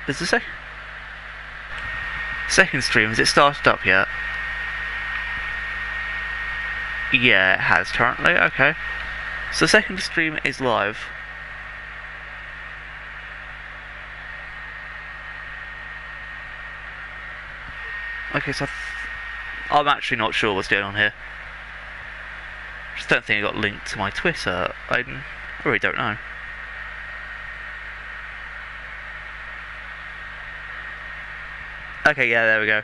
Is the second stream, has it started up yet? Yeah, it has currently, okay. So the second stream is live. Okay, so I'm actually not sure what's going on here. Just don't think it got linked to my Twitter. I really don't know. Okay, yeah, there we go.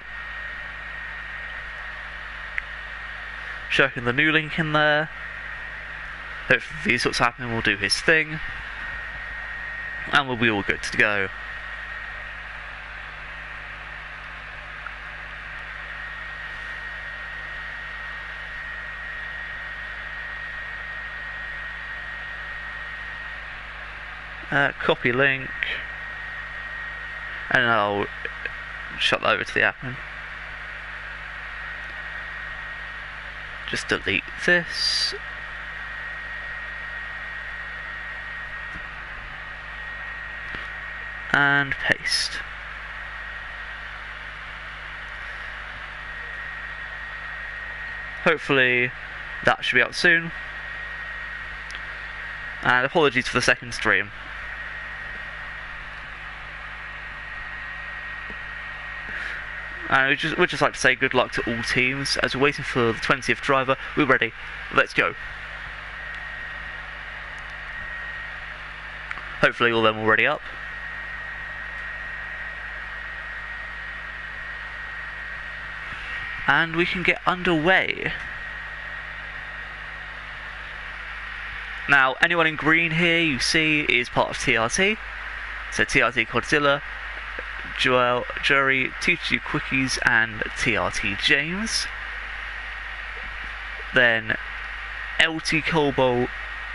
Chucking the new link in there. Hopefully these sorts happening will do his thing. And we'll be all good to go. Copy link. And I'll shut that over to the admin. Just delete this. And paste. Hopefully that should be out soon. And apologies for the second stream. And we'd just like to say good luck to all teams as we're waiting for the 20th driver. We're ready. Let's go. Hopefully all of them already up. And we can get underway. Now, anyone in green here you see is part of TRT. So TRT Godzilla, Joel, Jury, TTG Quickies and TRT James. Then LT Cobalt,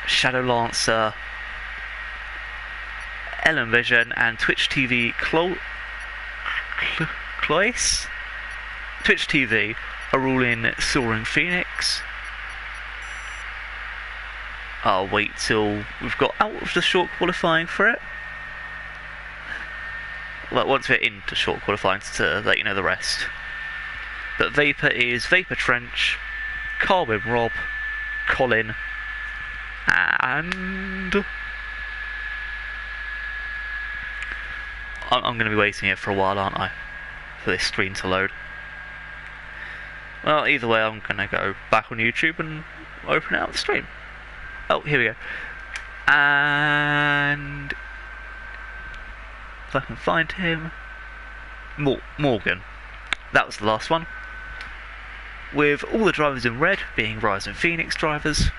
Shadow Lancer, Ellen Vision and Twitch TV Cloyce? Twitch TV are all in Soaring Phoenix. I'll wait till we've got out of the short qualifying for it. Well, once we're into short qualifying to let you know the rest. But Vapor is Vapor Trench, Carwin Rob, Colin, and I'm going to be waiting here for a while, aren't I? For this screen to load. Well, either way, I'm going to go back on YouTube and open out the stream. Oh, here we go. And if I can find him, Morgan. That was the last one. With all the drivers in red being Rise and Phoenix drivers.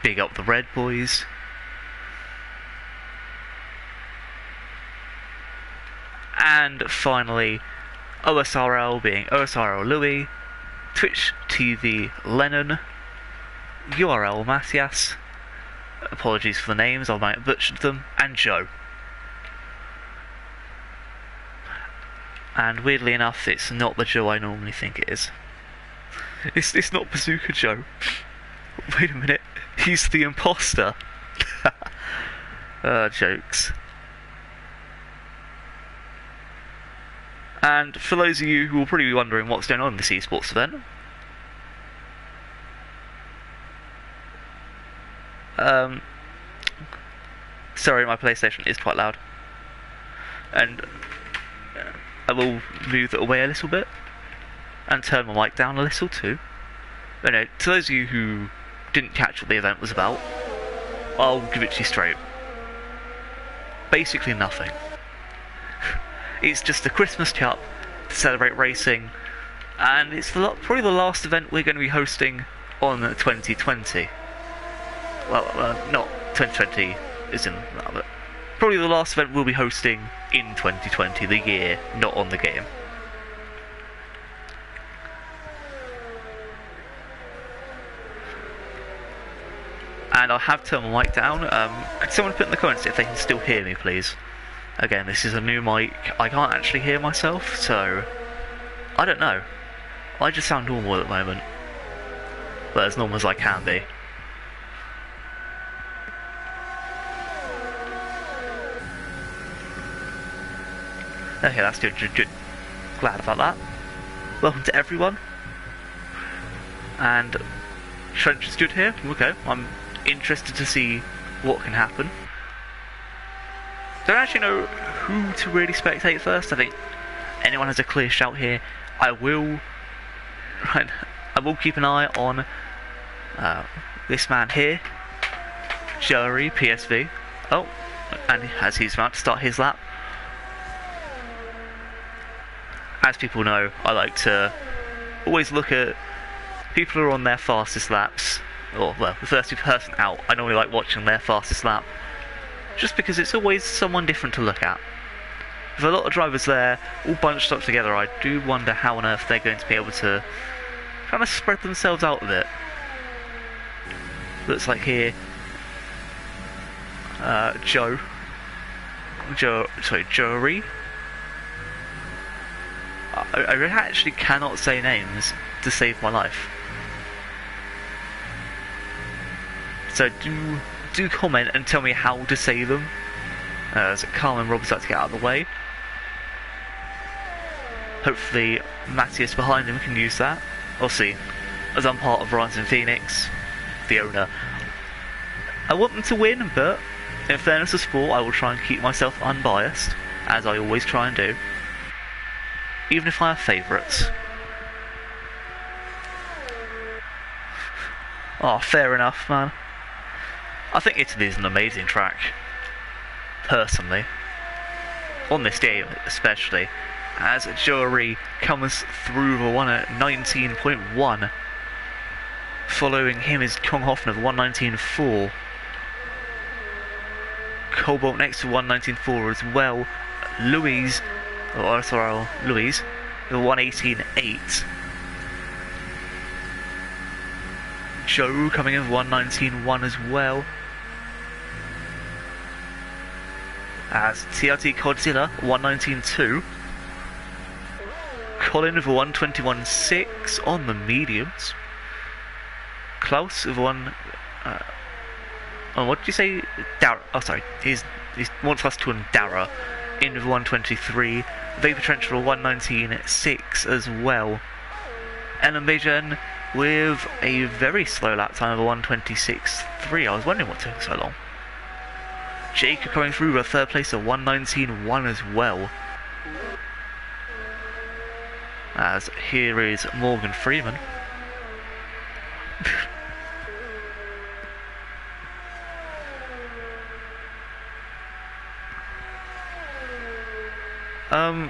Big up the red boys. And finally, OSRL being OSRL Louis, Twitch TV Lennon, URL Matthias, apologies for the names, I might have butchered them, and Joe. And weirdly enough, it's not the Joe I normally think it is. It's not Bazooka Joe. Wait a minute, he's the imposter. Jokes. And for those of you who will probably be wondering what's going on in this esports event, sorry, my PlayStation is quite loud, and I will move it away a little bit and turn my mic down a little too. But no, to those of you who didn't catch what the event was about, I'll give it to you straight. Basically nothing. It's just a Christmas Cup to celebrate racing, and it's probably the last event we're going to be hosting on 2020. Well, not 2020 isn't that, but probably the last event we'll be hosting in 2020, the year, not on the game. And I have turned my mic down. Could someone put in the comments if they can still hear me, please? Again, this is a new mic. I can't actually hear myself, so I don't know. I just sound normal at the moment, but as normal as I can be. Okay, that's good, good. Glad about that. Welcome to everyone. And Trench is good here. Okay, I'm interested to see what can happen. Don't actually know who to really spectate first. I think anyone has a clear shout here. I will keep an eye on this man here, Jerry PSV. Oh, and as he's about to start his lap. As people know, I like to always look at people who are on their fastest laps, or well, the first person out. I normally like watching their fastest lap, just because it's always someone different to look at. With a lot of drivers there, all bunched up together, I do wonder how on earth they're going to be able to kind of spread themselves out a bit. Looks like here, Jory. I actually cannot say names to save my life. So do comment and tell me how to say them. As Carl and Rob's about to get out of the way. Hopefully Matthias behind him can use that. We'll see. As I'm part of Rising Phoenix, the owner, I want them to win, but in fairness to sport, I will try and keep myself unbiased, as I always try and do, even if I have favourites. Oh, fair enough, man. I think Italy is an amazing track, personally. On this day, especially, as Jory comes through the one at 19.1. Following him is Kong Hoffman of 119.4. Cobalt next to 119.4 as well. Louise, the 118.8. Joe coming in with 119.1 as well. As TRT Godzilla 119.2. Colin with 121.6 on the mediums. Klaus with what did you say? Dara. Oh, sorry. He's 1+2 and Dara in with 123. Vapor Trench with 119.6 as well. Ellen Bejan with a very slow lap time of 126.3. I was wondering what took so long. Jacob coming through with a third place of 119.1 as well. As here is Morgan Freeman.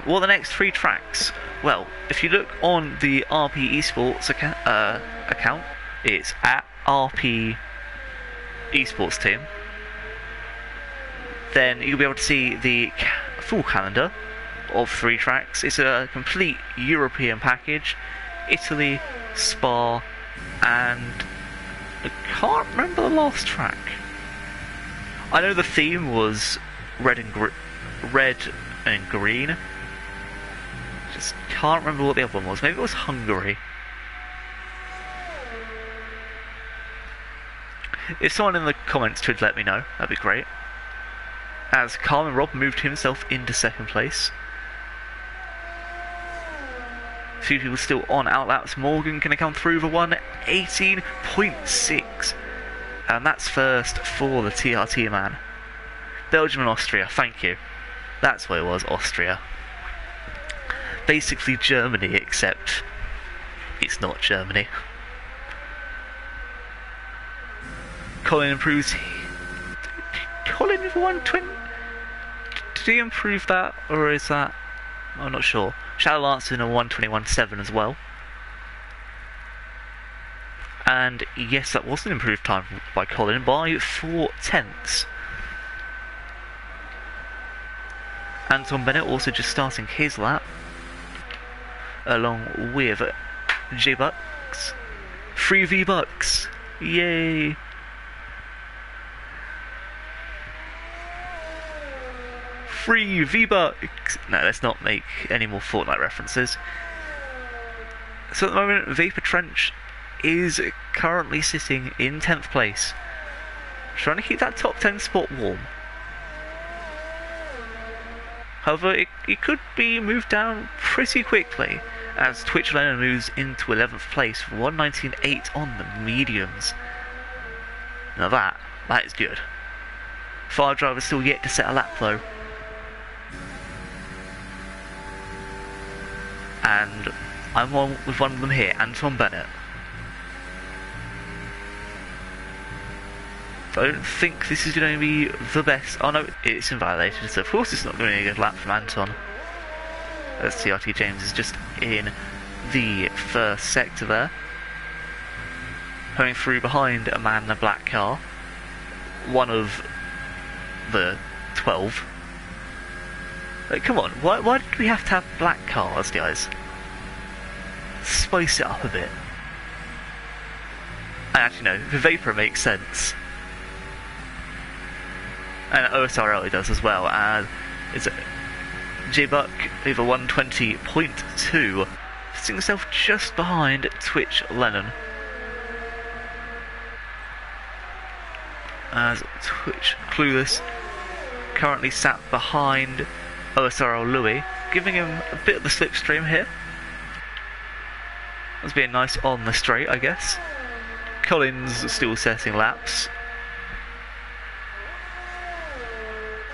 What are the next three tracks? Well, if you look on the RP Esports account, it's at RP Esports team. Then you'll be able to see the full calendar of three tracks. It's a complete European package. Italy, Spa, and I can't remember the last track. I know the theme was red and green. Just can't remember what the other one was. Maybe it was Hungary. If someone in the comments could let me know, that'd be great. As Carl Rob moved himself into second place. A few people still on outlaps. Morgan gonna come through the 118.6. And that's first for the TRT man. Belgium and Austria, thank you. That's what it was, Austria. Basically Germany, except it's not Germany. Colin improves. Colin with 120. Did he improve that, or is that? I'm not sure. Shadow Lance in a 121.7 as well. And yes, that was an improved time by Colin by 4/10. Anton Bennett also just starting his lap, along with J-Bucks. 3 V-Bucks! Yay! Free V-Bucks! No, let's not make any more Fortnite references. So at the moment, Vapor Trench is currently sitting in 10th place, trying to keep that top 10 spot warm. However, it could be moved down pretty quickly as Twitch Lennon moves into 11th place, 119.8 on the mediums. Now that is good. 5 drivers still yet to set a lap though. And I'm on with one of them here, Anton Bennett. I don't think this is going to be the best. Oh no, it's invalidated, so of course it's not going to be a good lap from Anton. As TRT James is just in the first sector there. Coming through behind a man in a black car. One of the 12. Like, come on, why did we have to have black cars, guys? Spice it up a bit. And actually no, the Vapor makes sense. And OSRL does as well, and it's J-Buck over 120.2, sitting himself just behind Twitch Lennon. As Twitch Clueless currently sat behind OSRL Louis, giving him a bit of the slipstream here. That's being nice on the straight, I guess. Collins still setting laps.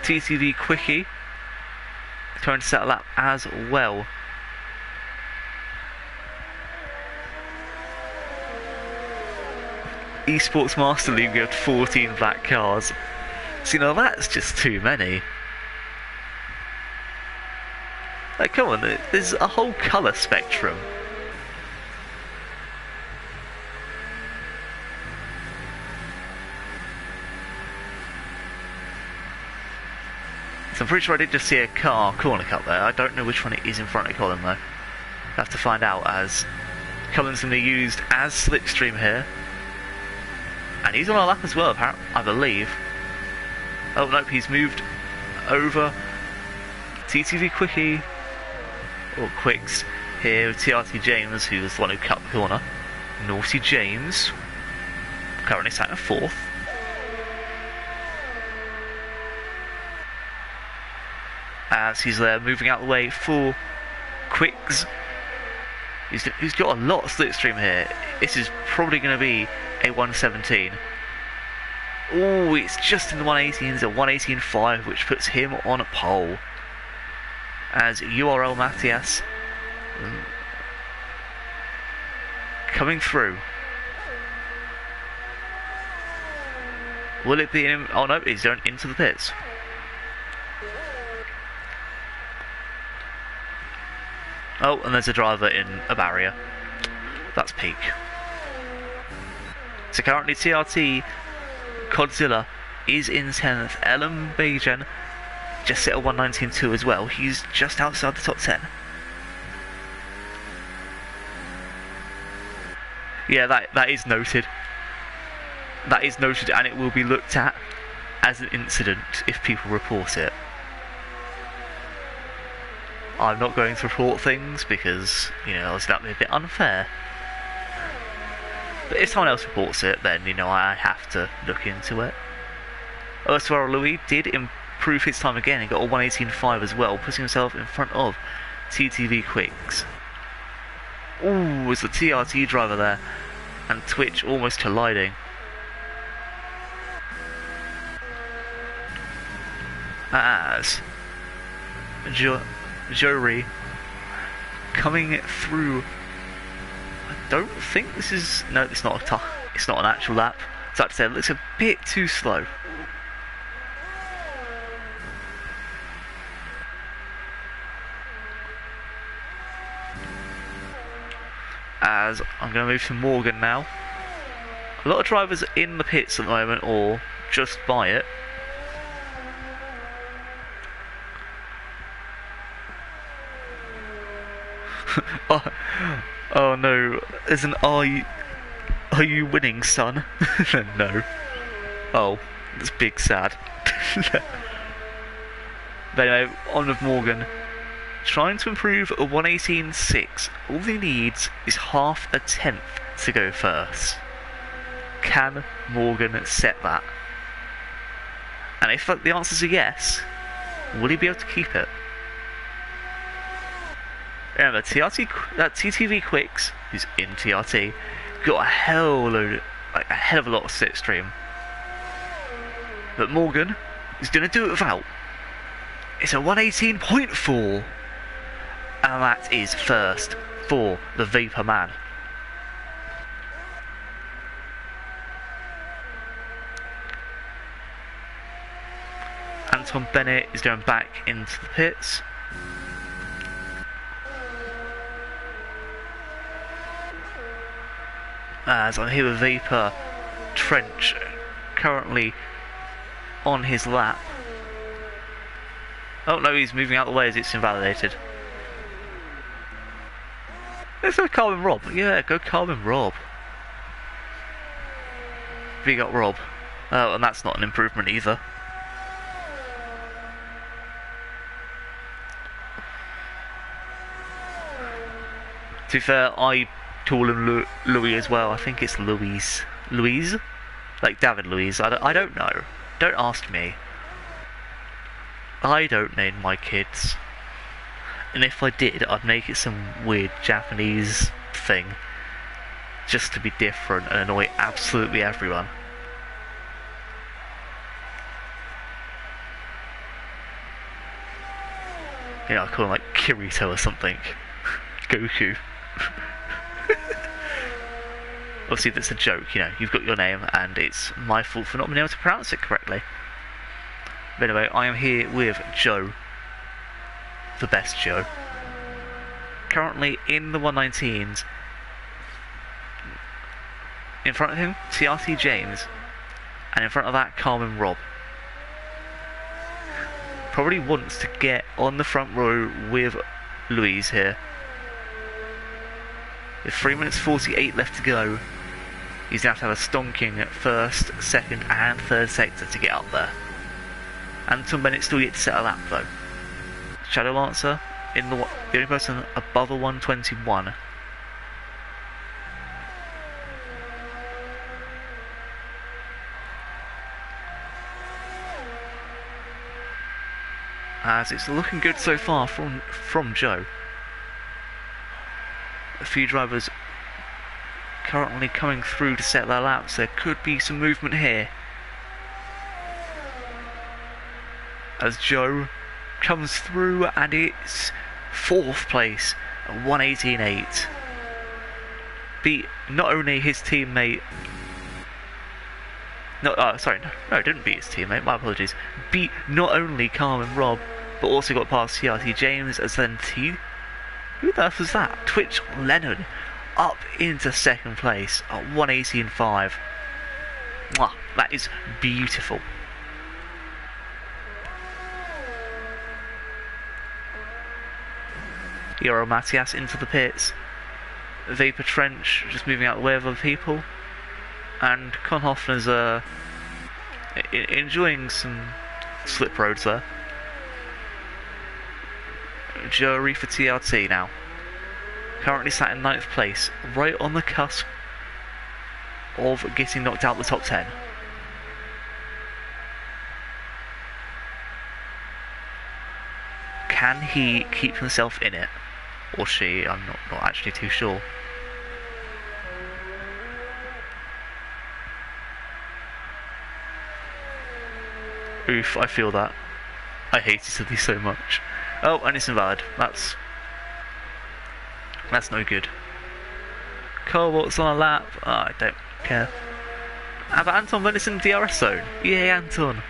TTV Quickie trying to set a lap as well. Esports Master League with 14 black cars. See, now that's just too many. Like, come on, there's a whole colour spectrum. So I'm pretty sure I did just see a car corner cut there. I don't know which one it is in front of Colin though. I'll have to find out, as Colin's going to be used as slipstream here. And he's on a lap as well, apparently, I believe. Oh nope, he's moved over. TTV Quickie, or Quicks, here with TRT James, who was the one who cut the corner. Naughty James, currently sat in 4th. As he's there moving out the way for Quicks, who's got a lot of slipstream here. This is probably going to be a 117. Oh, it's just in the 118s, a 118.5, which puts him on a pole. As URL Matthias coming through. Will it be him? Oh no, he's going into the pits. Oh, and there's a driver in a barrier. That's peak. So currently TRT Codzilla is in 10th. Ellen Bajan just set a 119.2 as well. He's just outside the top 10. Yeah, that is noted. That is noted, and it will be looked at as an incident if people report it. I'm not going to report things because, you know, that would be a bit unfair. But if someone else reports it, then, you know, I have to look into it. Oswald Louis did improve his time again and got a 118.5 as well, putting himself in front of TTV Quicks. Ooh, was the TRT driver there, and Twitch almost colliding. As Jory coming through. I don't think this is. No, it's not it's not an actual lap. So I'd say it looks a bit too slow. As I'm going to move to Morgan now. A lot of drivers in the pits at the moment, or just by it. Oh no, there's an are you winning, son? No. Oh, that's big sad. But anyway, on with Morgan. Trying to improve a 118.6. All he needs is half a tenth to go first. Can Morgan set that? And if the answer's a yes, will he be able to keep it? Remember, TTV Quicks, who's in TRT, got a hell of a lot of slipstream. But Morgan is going to do it without. It's a 118.4. And that is first for the Vapor Man. Anton Bennett is going back into the pits. As I'm here with Vapor, Trench currently on his lap. Oh no, he's moving out of the way as it's invalidated. Let's go Carmen Rob. Yeah, go Carmen Rob. We got Rob. Oh, and that's not an improvement either. To be fair, I call him Louis as well. I think it's Louise. Louise? Like David Louise. I don't know. Don't ask me. I don't name my kids. And if I did, I'd make it some weird Japanese thing. Just to be different and annoy absolutely everyone. You know, I call him like Kirito or something. Goku. Obviously that's a joke, you know, you've got your name and it's my fault for not being able to pronounce it correctly. But anyway, I am here with Joe. The best Joe. Currently in the 119s. In front of him, TRT James. And in front of that, Carmen Rob. Probably wants to get on the front row with Louise here. With 3 minutes 48 left to go, he's going to have a stonking first, second and third sector to get up there. Anton Bennett still yet to set a lap though. Shadow Lancer, the only person above a 121. As it's looking good so far from Joe. A few drivers currently coming through to set their laps. There could be some movement here. As Joe comes through and it's 4th place at 118.8. Beat not only his teammate... No, didn't beat his teammate, my apologies. Beat not only Carmen Rob, but also got past TRT James as then who the earth was that? Twitch Leonard up into 2nd place at 118.5. Mwah, that is beautiful. Euro Matias into the pits. Vapor Trench just moving out the way of other people. And Con Hoffner's enjoying some slip roads there. Jury for TRT now. Currently sat in 9th place, right on the cusp of getting knocked out the top 10. Can he keep himself in it? Or she? I'm not actually too sure. Oof, I feel that. I hate Italy so much. Oh, and it's invalid. That's no good. Cobalt's on a lap. Oh, I don't care. How about Anton Bennett's in the DRS zone? Yay, Anton!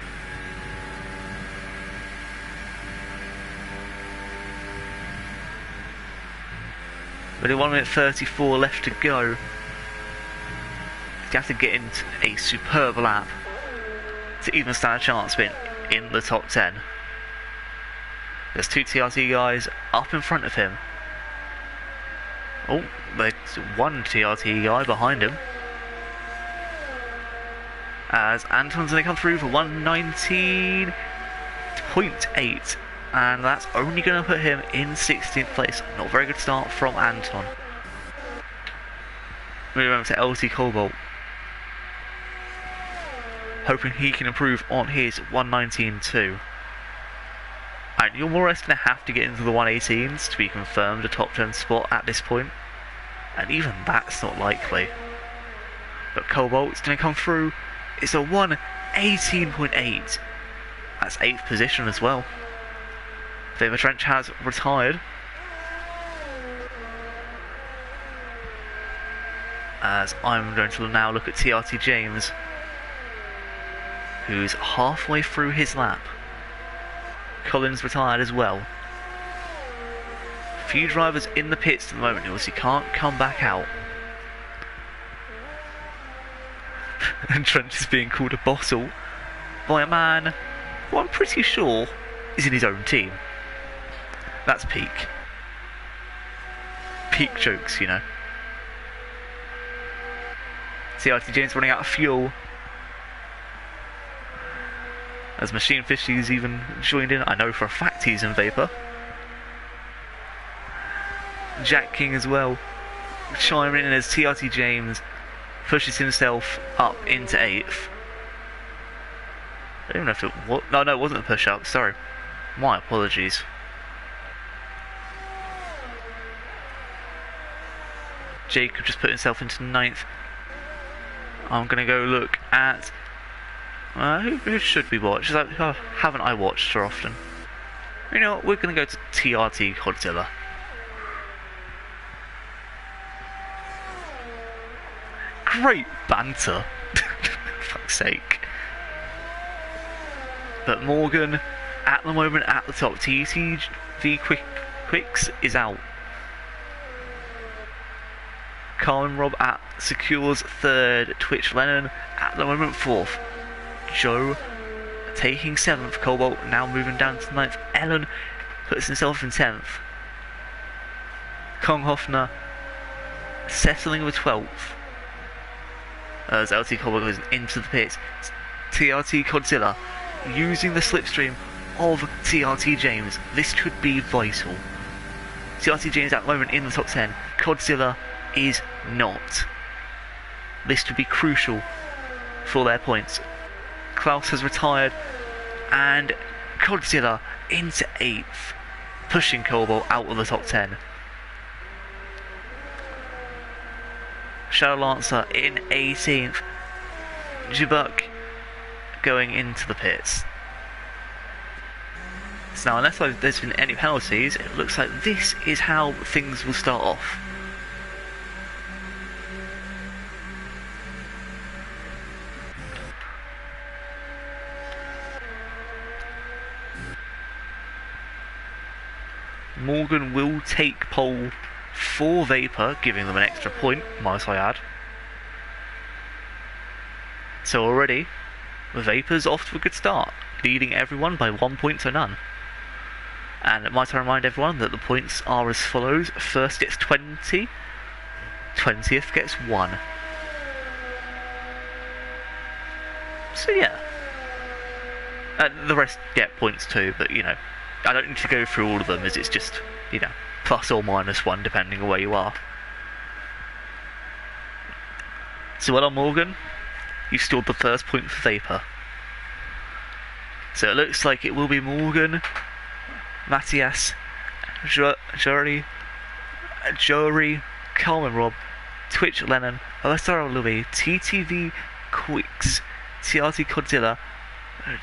But in 1 minute 34 left to go. You have to get into a superb lap to even stand a chance of being in the top 10. There's 2 TRT guys up in front of him. Oh, there's 1 TRT guy behind him. As Anton's going to come through for 119.8. And that's only going to put him in 16th place. Not a very good start from Anton. Moving over to LT Cobalt. Hoping he can improve on his 119.2. And you're more or less going to have to get into the 118s to be confirmed a top 10 spot at this point. And even that's not likely. But Cobalt's going to come through. It's a 118.8. That's 8th position as well. Vapor Trench has retired. As I'm going to now look at TRT James, who's halfway through his lap. Collins retired as well. A few drivers in the pits at the moment who obviously can't come back out. And Trench is being called a bottle by a man who I'm pretty sure is in his own team. That's peak. Peak jokes, you know. TRT James running out of fuel. As Machine Fishy's even joined in. I know for a fact he's in Vapor. Jack King as well, chiming in as TRT James pushes himself up into 8th. I don't even know if it was... No, it wasn't a push-up, sorry. My apologies. Jacob just put himself into 9th. I'm going to go look at... who should we watch? Haven't I watched so often? You know what, we're going to go to TRT Godzilla. Great banter. For fuck's sake. But Morgan, at the moment, at the top. TTV Quicks is out. Carlin Rob secures 3rd. Twitch Lennon, at the moment, 4th. Joe taking 7th. Cobalt now moving down to 9th. Ellen puts himself in 10th. Kong Hoffner settling with 12th. As LT Cobalt goes into the pits. TRT Godzilla using the slipstream of TRT James. This could be vital. TRT James at the moment in the top 10. Godzilla is not. This could be crucial for their points. Klaus has retired, and Godzilla into 8th, pushing Cobalt out of the top 10. Shadow Lancer in 18th. Jibuk going into the pits. So now, unless there's been any penalties, it looks like this is how things will start off. Morgan will take pole for Vapor, giving them an extra point, might I add. So already, Vapor's off to a good start, leading everyone by 1 point to none. And might I remind everyone that the points are as follows: first gets 20, 20th gets 1. So yeah. The rest get points too, but you know, I don't need to go through all of them, as it's just, you know, plus or minus 1 depending on where you are. So well on Morgan, you stored the first point for Vapor. So it looks like it will be Morgan, Matthias, Jory, Carmen Rob, Twitch Lennon, OSR Louis, TTV Quicks, TRT Godzilla,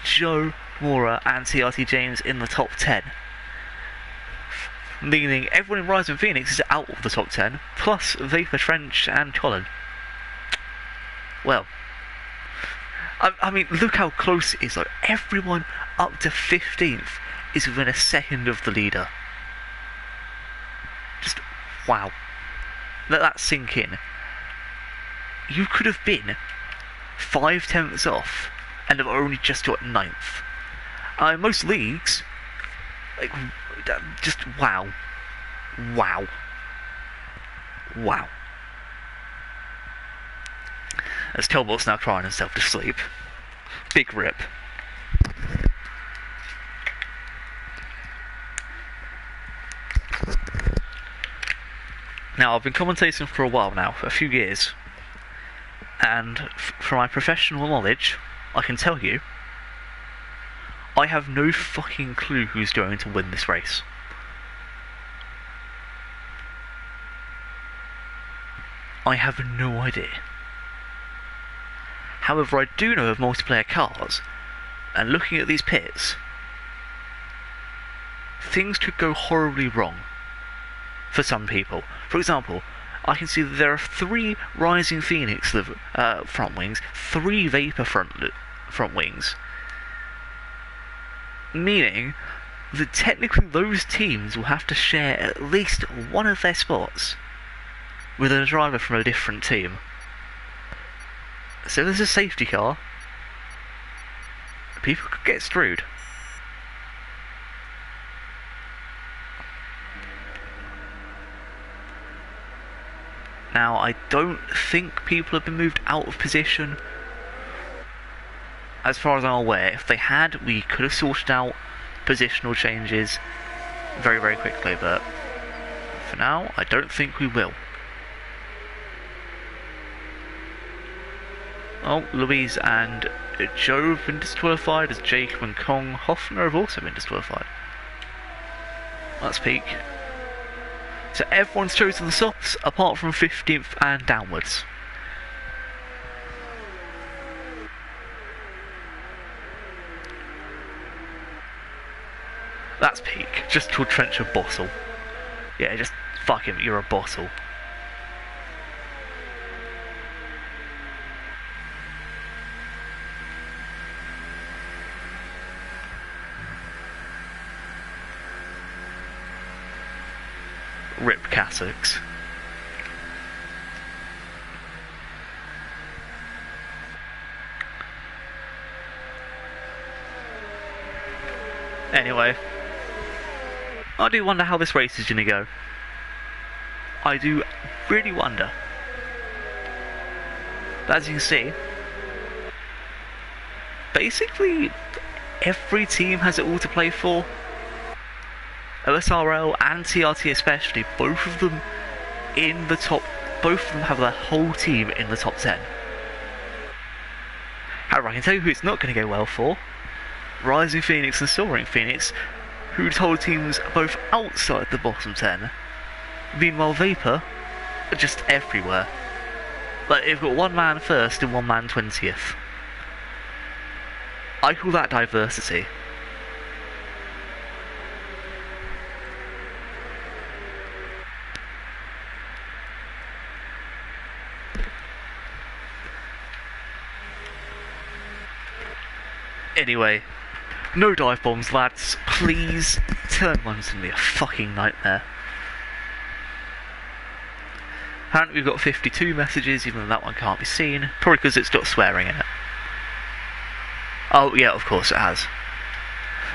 Joe Mora and TRT James in the top 10. Meaning everyone in Rise and Phoenix is out of the top 10, plus Vapor Trench and Colin. Well, I mean, look how close it is. Like, everyone up to 15th is within a second of the leader. Just, wow. Let that sink in. You could have been 5/10ths off and have only just got 9th. Most leagues, like, just wow. Wow. Wow. As Telbolt's now crying himself to sleep. Big rip. Now, I've been commentating for a while now, for a few years, and from my professional knowledge, I can tell you, I have no fucking clue who's going to win this race. I have no idea. However, I do know of multiplayer cars, and looking at these pits, things could go horribly wrong for some people. For example, I can see that there are 3 Rising Phoenix front wings, 3 Vapor front wings, meaning that technically those teams will have to share at least one of their spots with a driver from a different team. So there's a safety car. People could get screwed. Now, I don't think people have been moved out of position. As far as I'm aware, if they had, we could have sorted out positional changes very, very quickly, but for now, I don't think we will. Oh, Louise and Joe have been disqualified, as Jacob and Kong Hoffner have also been disqualified. Let's peek. So everyone's chosen the softs, apart from 15th and downwards. That's peak. Just to trench a bottle. Yeah, just fuck him, you're a bottle. Rip cassocks. Anyway, I do wonder how this race is going to go. I do really wonder. But as you can see, basically every team has it all to play for. OSRL and TRT especially, both of them in the top, both of them have their whole team in the top 10. However, I can tell you who it's not going to go well for. Rising Phoenix and Soaring Phoenix, whose whole teams are both outside the bottom 10. Meanwhile, Vapor are just everywhere. Like, they've got one man first and one man 20th. I call that diversity. Anyway, no dive bombs, lads. Please, turn 1's gonna be a fucking nightmare. Apparently we've got 52 messages, even though that one can't be seen. Probably because it's got swearing in it. Oh yeah, of course it has.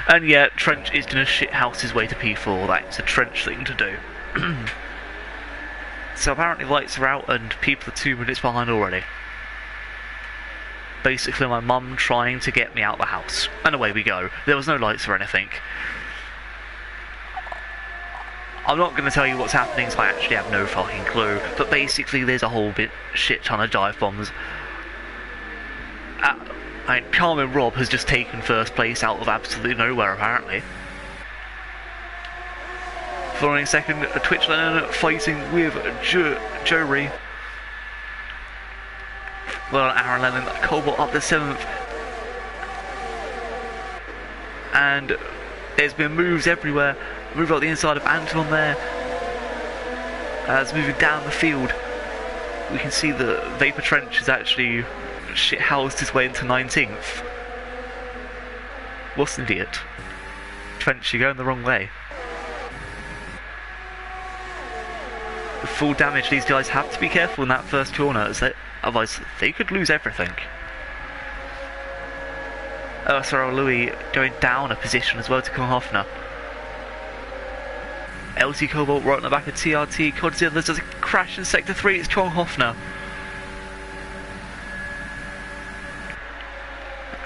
And yeah, Trench is gonna shithouse his way to P4. That's a Trench thing to do. So apparently lights are out and people are 2 minutes behind already. Basically my mum trying to get me out of the house. And away we go. There was no lights or anything. I'm not going to tell you what's happening, so I actually have no fucking clue. But basically there's a whole shit ton of dive bombs. Carmen Rob has just taken first place out of absolutely nowhere apparently. Following second, Twitch Lennon fighting with Jory. Well, Aaron Lennon, Cobalt up to 7th. And there's been moves everywhere. Move out the inside of Anton there. As moving down the field, we can see the Vapor Trench has actually shithoused his way into 19th. What an idiot. Trench, you're going the wrong way. Full damage, these guys have to be careful in that first corner, as otherwise they could lose everything. Sorry, Louis going down a position as well to Kong Hoffner. LT Cobalt right on the back of TRT. Godzilla does a crash in Sector 3, it's Kong Hoffner.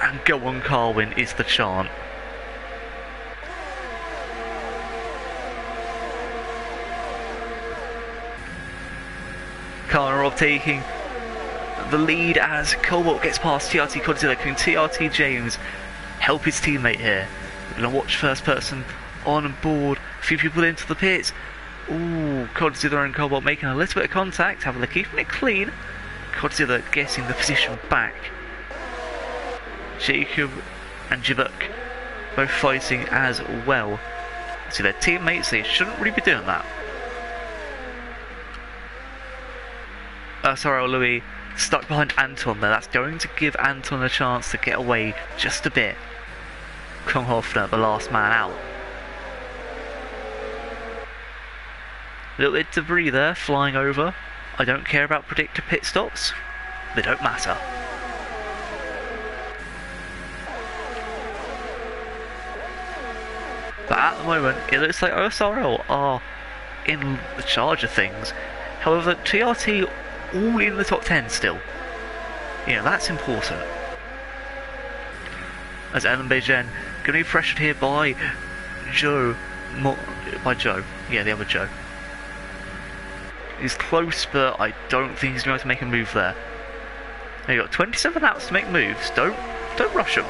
And go on Carwin is the chant. Carmen Rob taking the lead as Cobalt gets past TRT Godzilla, and TRT James help his teammate here. We're going to watch first person on board. A few people into the pits. Ooh, Godzilla and Cobalt making a little bit of contact. Having keeping it clean. Godzilla getting the position back. Jacob and Jibuk both fighting as well. So their teammates, they shouldn't really be doing that. Sorry, Louis stuck behind Anton there. That's going to give Anton a chance to get away just a bit. Kronhoffner, the last man out. A little bit of debris there, flying over. I don't care about predicted pit stops. They don't matter. But at the moment, it looks like OSRL are in the charge of things. However, TRT all in the top 10 still. You know, that's important. As Ellen Beijing going to be pressured here by Joe. Yeah, the other Joe. He's close, but I don't think he's going to make a move there. Now you've got 27 laps to make moves. Don't rush them.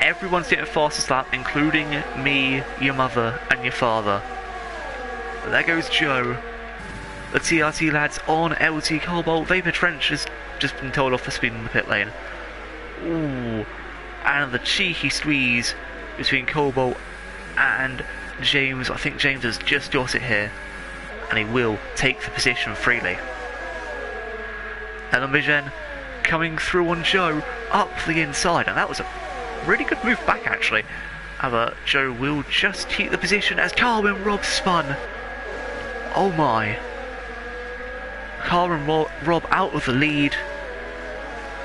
Everyone's getting a fastest lap, including me, your mother, and your father. But there goes Joe. The TRT lads on LT Cobalt. Vapor Trench has just been told off for speed in the pit lane. Ooh, and the cheeky squeeze between Cobalt and James. I think James has just got it here, and he will take the position freely. Ellen Vision coming through on Joe up the inside, and that was a really good move back actually. However, Joe will just keep the position as Carwin Rob spun. Oh my. Carwin Rob out of the lead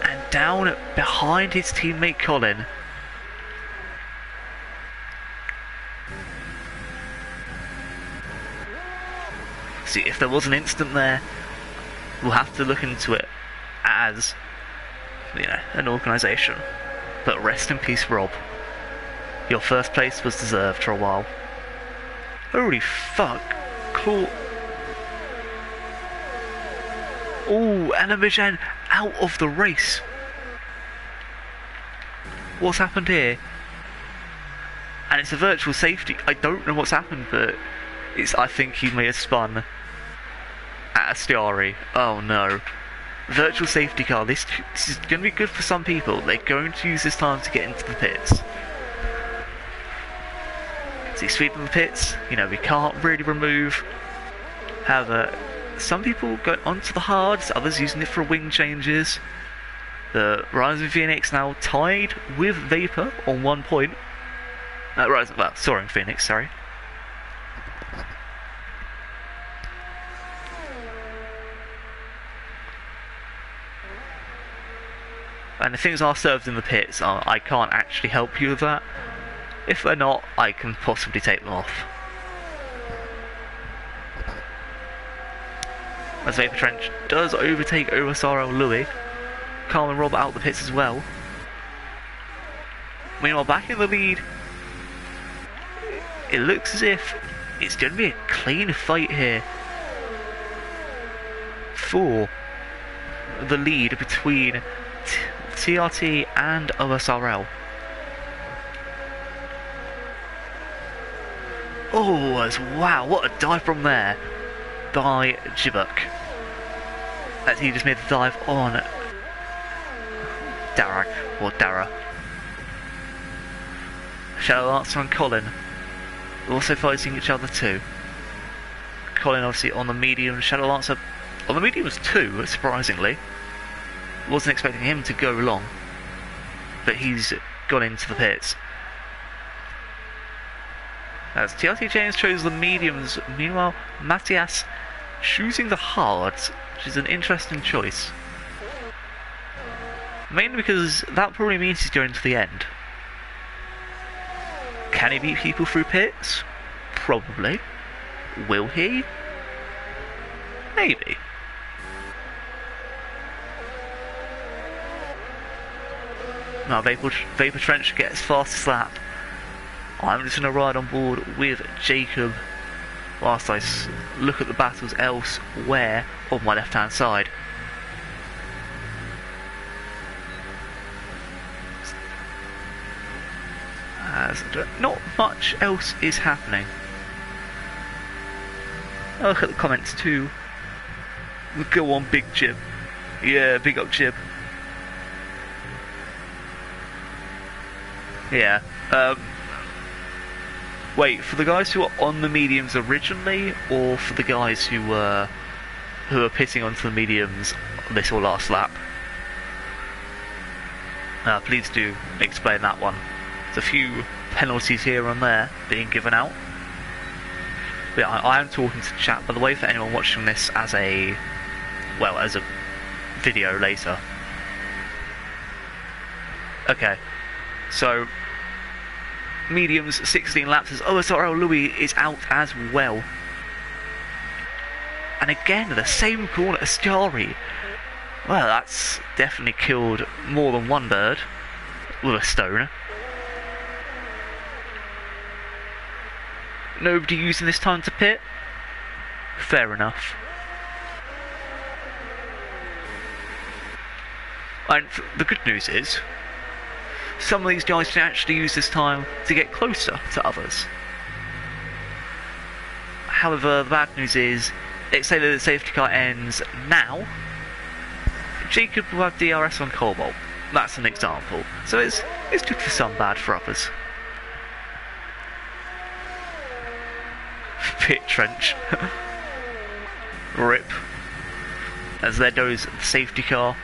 and down behind his teammate Colin. See, if there was an incident there, we'll have to look into it as, you know, an organisation. But rest in peace, Rob. Your first place was deserved for a while. Holy fuck. Cool. Ooh, and Vision out of the race. What's happened here? And it's a virtual safety. I don't know what's happened, but I think he may have spun at Astiari. Oh no. Virtual safety car. This is going to be good for some people. They're going to use this time to get into the pits. See, speed in the pits, you know, we can't really remove. However, some people go onto the hards, others using it for wing changes. The Rising Phoenix now tied with Vapor on 1 point. Soaring Phoenix, sorry. And if things are served in the pits, I can't actually help you with that. If they're not, I can possibly take them off. As Vapor Trench does overtake Sorrow Louis. Carl and Rob out the pits as well. Meanwhile, back in the lead, it looks as if it's going to be a clean fight here for the lead between TRT and OSRL. Oh, wow, what a dive from there by Jibuk. As he just made the dive on Dara. Shadow Lancer and Colin also fighting each other too. Colin obviously on the medium, Shadow Lancer on the medium was 2, surprisingly. Wasn't expecting him to go long, but he's gone into the pits. As TRT James chose the mediums, meanwhile Matthias choosing the hards, which is an interesting choice. Mainly because that probably means he's going to the end. Can he beat people through pits? Probably. Will he? Maybe. Now Vapor Trench gets fastest lap. I'm just going to ride on board with Jacob whilst I look at the battles elsewhere on my left hand side. not much else is happening. I'll look at the comments too. Go on, Big Jib. Yeah, big up Jib. Yeah. Wait, for the guys who were on the mediums originally, or for the guys who were pitting onto the mediums this or last lap? Please do explain that one. There's a few penalties here and there being given out. But yeah, I am talking to chat, by the way, for anyone watching this as a video later. Okay, so mediums 16 laps as OSRL Louis is out as well. And again, the same corner as Stari. Well, that's definitely killed more than one bird with a stone. Nobody using this time to pit? Fair enough. And the good news is, some of these guys can actually use this time to get closer to others. However, the bad news is, let's say that the safety car ends now, Jacob will have DRS on Cobalt. That's an example. So it's good for some, bad for others. Pit trench. RIP. As there goes the safety car.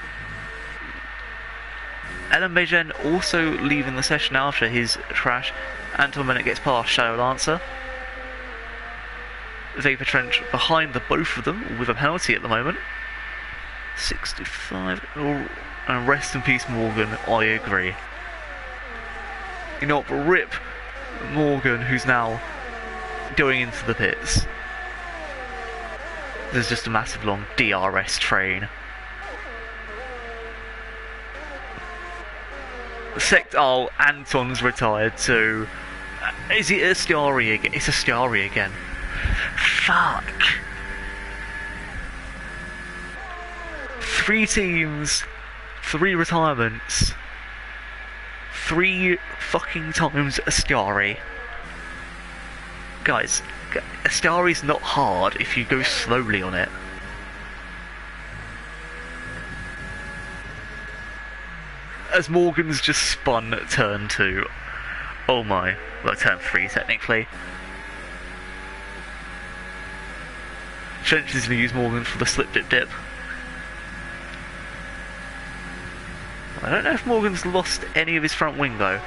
Ellen Bejen also leaving the session after his crash. Anton Bennett gets past Shadow Lancer. Vapor Trench behind the both of them with a penalty at the moment. 65. Oh, and rest in peace, Morgan. I agree. You know what? RIP Morgan, who's now going into the pits. There's just a massive long DRS train. Oh, Anton's retired too. Is it a Stari again? It's a Stari again. Fuck. 3 teams, 3 retirements, 3 fucking times Ascari. Guys, Ascari's not hard if you go slowly on it. As Morgan's just spun at turn 2. Oh my, well, turn 3 technically. Trench is going to use Morgan for the slip dip dip. I don't know if Morgan's lost any of his front wing though.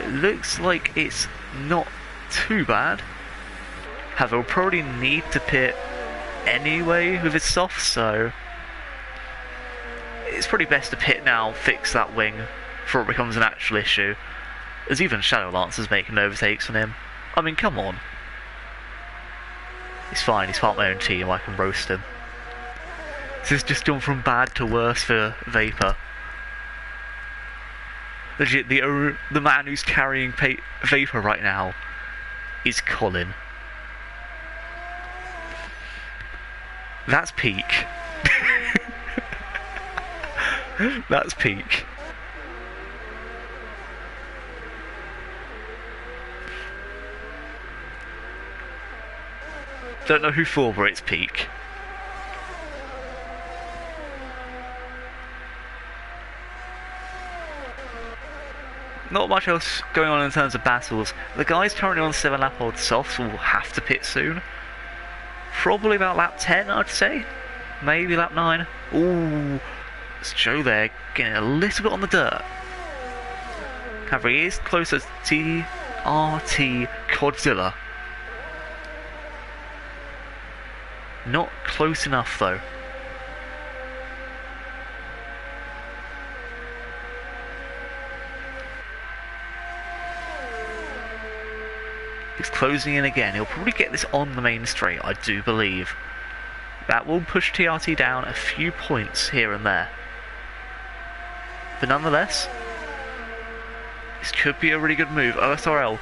It looks like it's not too bad. However, we'll probably need to pit anyway with his soft, so it's probably best to pit now, fix that wing before it becomes an actual issue. As even Shadow Lancer's making overtakes on him. I mean, come on. He's fine, he's part of my own team, I can roast him. This has just gone from bad to worse for Vapor. Legit, the man who's carrying Vapor right now is Colin. That's peak. That's peak. Don't know who for, but it's peak. Not much else going on in terms of battles. The guys currently on 7 lap old softs will have to pit soon. Probably about lap 10, I'd say. Maybe lap 9. Ooh, it's Joe there, getting a little bit on the dirt. However, he is closer to TRT Godzilla. Not close enough though. He's closing in again. He'll probably get this on the main straight, I do believe. That will push TRT down a few points here and there. But nonetheless, this could be a really good move. OSRL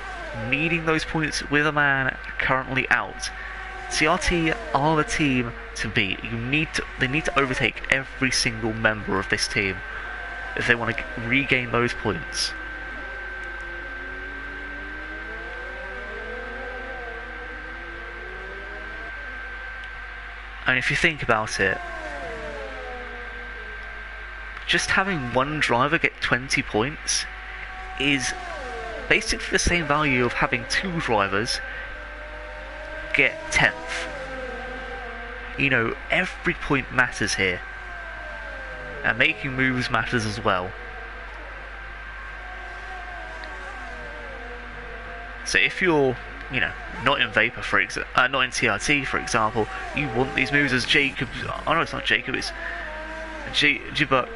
needing those points with a man currently out. TRT are the team to beat. They need to overtake every single member of this team if they want to regain those points. And if you think about it, just having one driver get 20 points is basically the same value of having two drivers get 10th. You know, every point matters here. And making moves matters as well. So if you're, you know, not in Vapor for not in TRT for example, you want these moves as Jacob. Oh no, it's not Jacob. It's Jibuk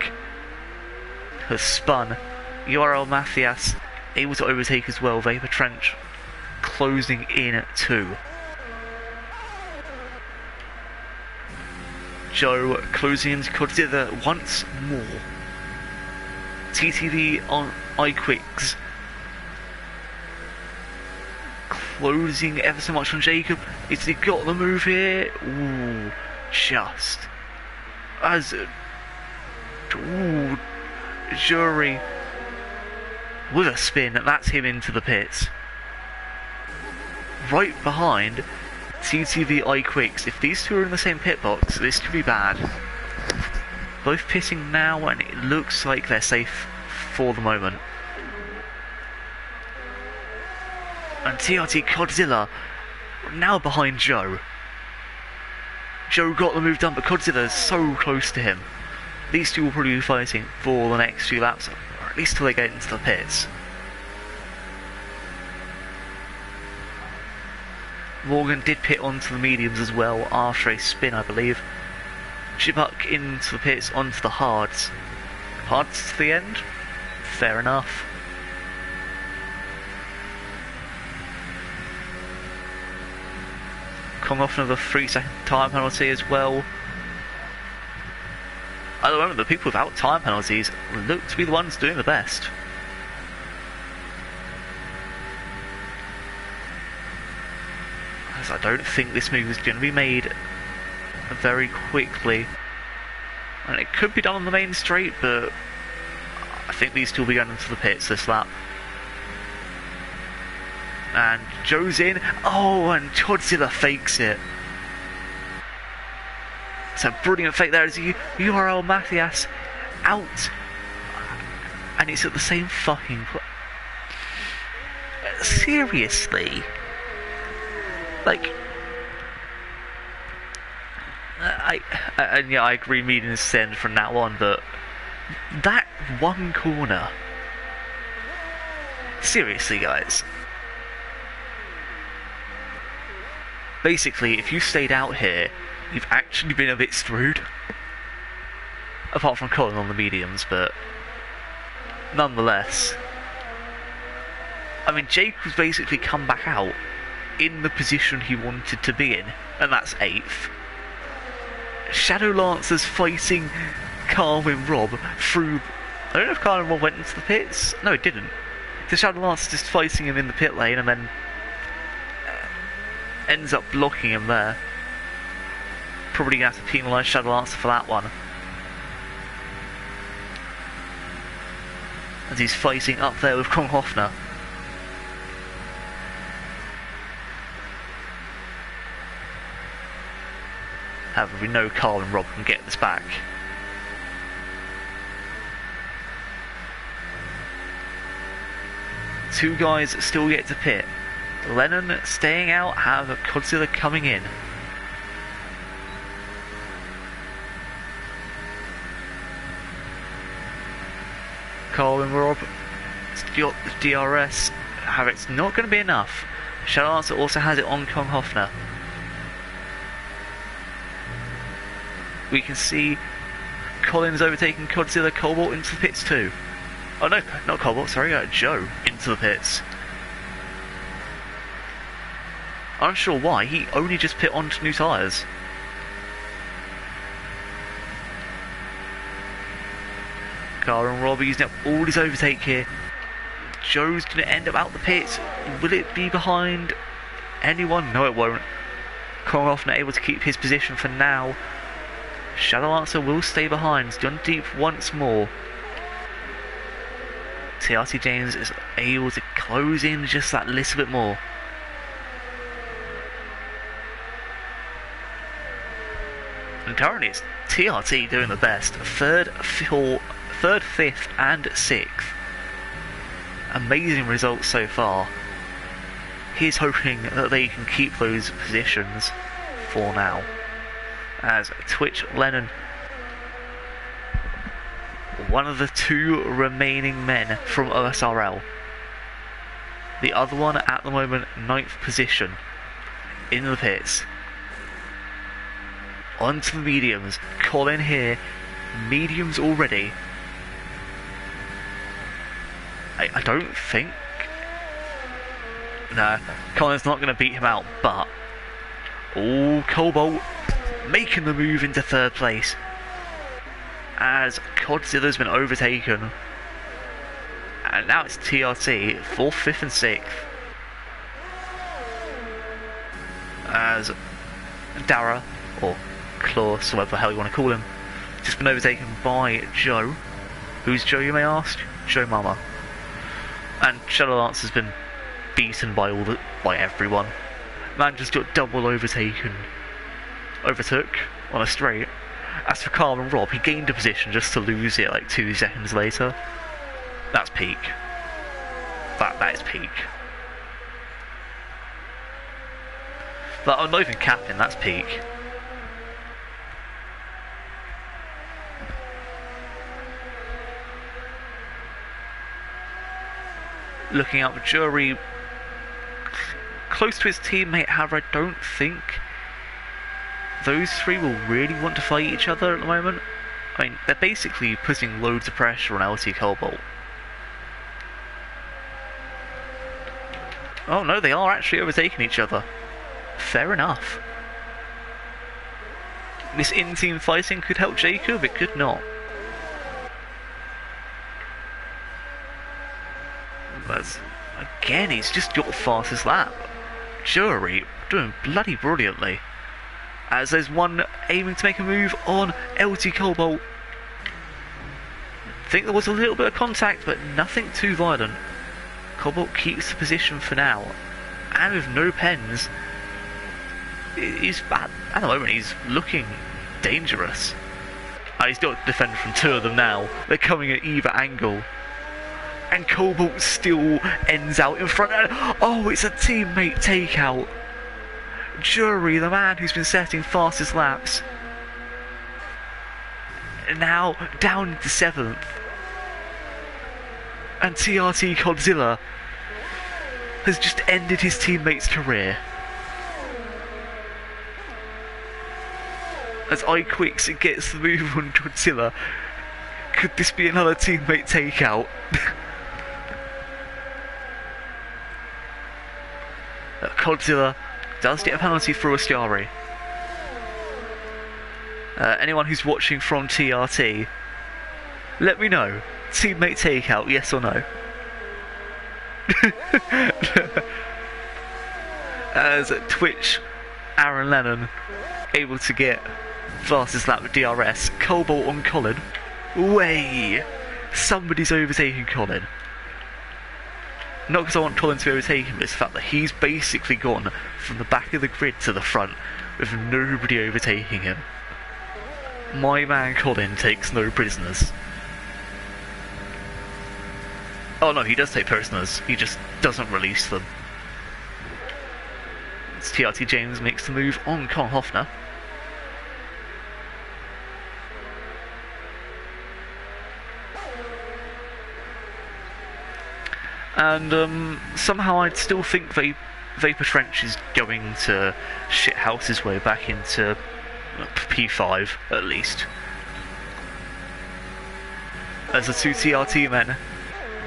has spun. URL Matthias able to overtake as well. Vapor Trench closing in at 2. Joe closing into Godzilla once more. TTV on iQuicks closing ever so much on Jacob. Has he got the move here? Ooh, just as Jury with a spin. That's him into the pits. Right behind TTV iQuicks. If these two are in the same pit box, this could be bad. Both pitting now, and it looks like they're safe for the moment. And TRT Godzilla now behind Joe. Joe got the move done, but Godzilla is so close to him. These two will probably be fighting for the next few laps, or at least till they get into the pits. Morgan did pit onto the mediums as well after a spin, I believe. Chibuk into the pits, onto the hards. Hards to the end? Fair enough. Come off another 3-second time penalty as well. At the moment, the people without time penalties look to be the ones doing the best. As I don't think this move is going to be made very quickly. And it could be done on the main straight, but I think these two will be going into the pits this lap. And Joe's in. Oh, and Godzilla fakes it. It's a brilliant fake there as URL Matthias out. And it's at the same fucking... Seriously? Like... yeah, I agree meeting is send from now on, but... That one corner... Seriously, guys. Basically, if you stayed out here, you've actually been a bit screwed. Apart from Colin on the mediums, but nonetheless. I mean, Jake was basically come back out in the position he wanted to be in, and that's 8th. Shadow Lancer's fighting Carwin Rob through... I don't know if Carwin Rob went into the pits. No, it didn't. The Shadow Lancer's just fighting him in the pit lane and then ends up blocking him there. Probably going to have to penalise Shadow Lancer for that one. As he's fighting up there with Kronhoffner. However, we know Carl and Rob can get this back. Two guys still yet to pit. Lennon staying out, however, Godzilla coming in. Carl and Rob, DRS, however, it's not going to be enough. Shadow Lancer also has it on Kronhoffner. We can see Collins overtaking Godzilla, Cobalt into the pits too. Oh no, not Cobalt, sorry, Joe into the pits. Unsure why, he only just pit onto new tyres. Carl and Robbie using up all his overtake here. Joe's going to end up out the pits. Will it be behind anyone? No, it won't. Kronhoff not able to keep his position for now. Shadow Lancer will stay behind. It's gone deep once more. TRT James is able to close in just that little bit more. And currently it's TRT doing the best. Third, 5th, and 6th. Amazing results so far. He's hoping that they can keep those positions for now. As Twitch Lennon, one of the 2 remaining men from OSRL. The other one at the moment, 9th position in the pits. Onto the mediums. Colin here, mediums already. I don't think... No, Colin's not going to beat him out, but... Oh, Cobalt making the move into 3rd place. As Godzilla's been overtaken. And now it's TRT, 4th, 5th and 6th. As Dara, or Klaus, whatever the hell you want to call him, just been overtaken by Joe. Who's Joe, you may ask? Joe Mama. And Shadow Lance has been beaten by everyone. Man just got double overtook on a straight. As for Carl and Rob, he gained a position just to lose it like 2 seconds later. That's peak. That is peak. But I'm not even capping, that's peak. Looking out for Jury, close to his teammate, however, I don't think those 3 will really want to fight each other at the moment. I mean, they're basically putting loads of pressure on LT Cobalt. Oh no, they are actually overtaking each other. Fair enough. This in-team fighting could help Jacob, it could not. But again, he's just got the fastest lap. Jury doing bloody brilliantly. As there's one aiming to make a move on LT Cobalt. I think there was a little bit of contact, but nothing too violent. Cobalt keeps the position for now. And with no pens, he's at the moment he's looking dangerous. He's got to defend from 2 of them now. They're coming at either angle. And Cobalt still ends out in front. Oh, it's a teammate takeout. Jury, the man who's been setting fastest laps, now down into 7th. And TRT Godzilla has just ended his teammate's career. As iQuicks gets the move on Godzilla, could this be another teammate takeout? Godzilla does get a penalty for Ostiari. Anyone who's watching from TRT, let me know. Teammate takeout, yes or no? As Twitch, Aaron Lennon able to get fastest lap with DRS. Cobalt on Colin. Way! Somebody's overtaking Colin. Not because I want Colin to be overtaken, but it's the fact that he's basically gone from the back of the grid to the front with nobody overtaking him. My man Colin takes no prisoners. Oh no, he does take prisoners, he just doesn't release them. It's TRT James makes the move on Con Hoffner. And somehow I'd still think Vapor Trench is going to shithouse his way back into P5 at least. As the 2 TRT men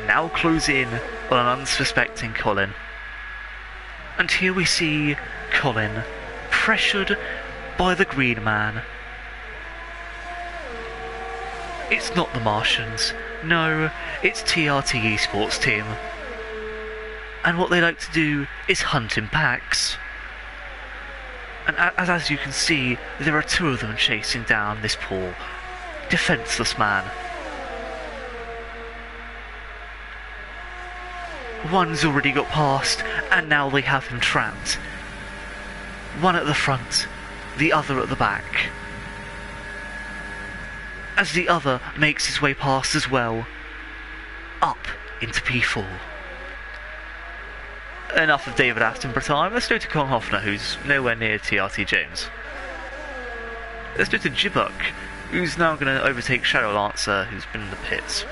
now close in on an unsuspecting Colin. And here we see Colin pressured by the green man. It's not the Martians, no, it's TRT Esports team. And what they like to do is hunt in packs. And as you can see, there are 2 of them chasing down this poor, defenceless man. One's already got past, and now they have him trapped. One at the front, the other at the back. as the other makes his way past as well, up into P4. Enough of David Attenborough time, let's go to Con Hoffner, who's nowhere near TRT James. Let's go to Jibbuck, who's now going to overtake Shadow Lancer, who's been in the pits.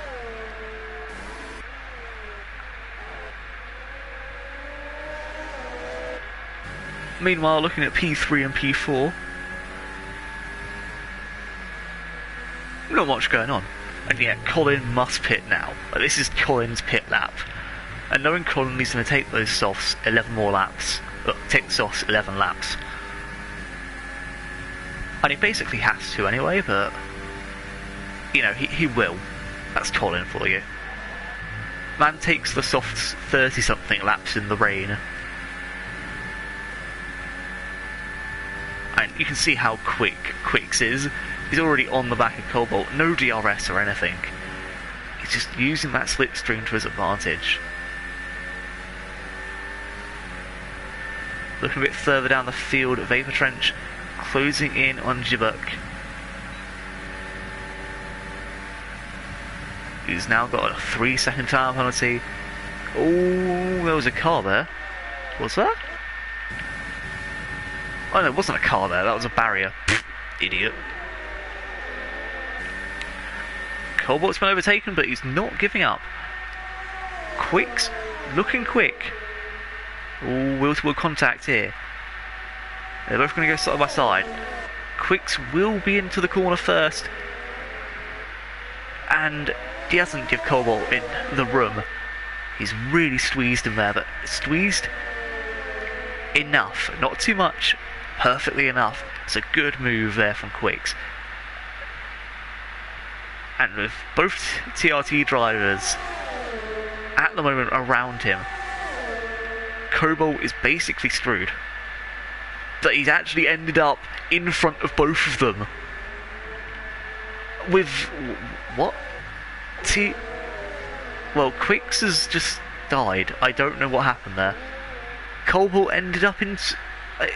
Meanwhile, looking at P3 and P4, not much going on. And yet, Colin must pit now. This is Colin's pit lap. And knowing Colin is going to take those softs 11 more laps, take the softs 11 laps. And he basically has to anyway, but, you know, he will. That's Colin for you. Man takes the softs 30-something laps in the rain. And you can see how quick Quicks is. He's already on the back of Cobalt, no DRS or anything. He's just using that slipstream to his advantage. Looking a bit further down the field, Vapor Trench closing in on Jibbuck, who's now got a 3-second time penalty. Oh, there was a car there. Was there? Oh no, it wasn't a car there, that was a barrier. Idiot. Cobalt's been overtaken, but he's not giving up. Quicks looking quick. Oh, wheel-to-wheel contact here. They're both going to go side by side. Quicks will be into the corner first. And he doesn't give Cobalt in the room. He's really squeezed him there, but squeezed enough. Not too much, perfectly enough. It's a good move there from Quicks. And with both TRT drivers at the moment around him, Cobalt is basically screwed. That he's actually ended up in front of both of them. With what? Well, Quicks has just died. I don't know what happened there. Cobalt ended up in